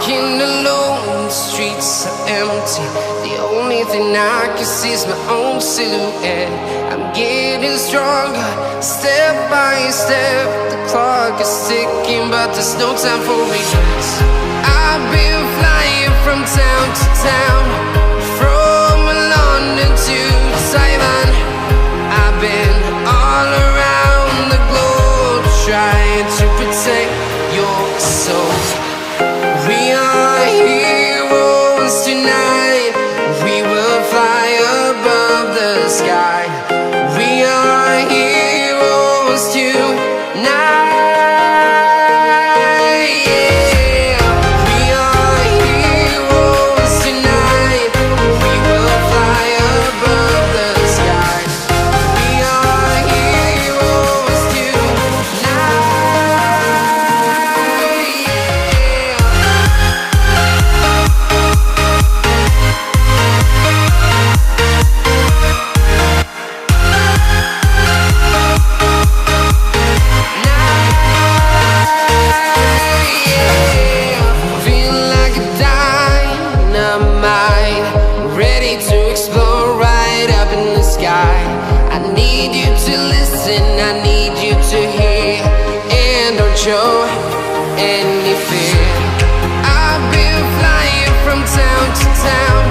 Walking alone, the streets are empty. The only thing I can see is my own silhouette. I'm getting stronger, step by step. The clock is ticking, but there's no time for regrets. I've been flying from town to town, from London to Taiwan. I've been all around the globe, trying to protect your soul. We are heroes tonight. We will fly above the sky. We are heroes tonight. Show any fear. I've been flying from town to town,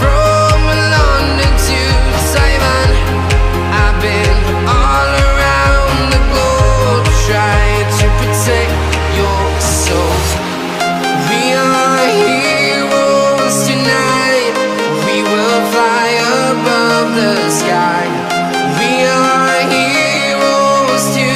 from London to Taiwan. I've been all around the globe, trying to protect your soul. We are heroes tonight. We will fly above the sky. We are heroes tonight.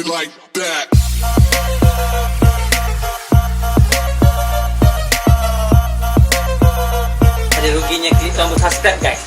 Like that. Ada ruginya klik tombol subscribe guys.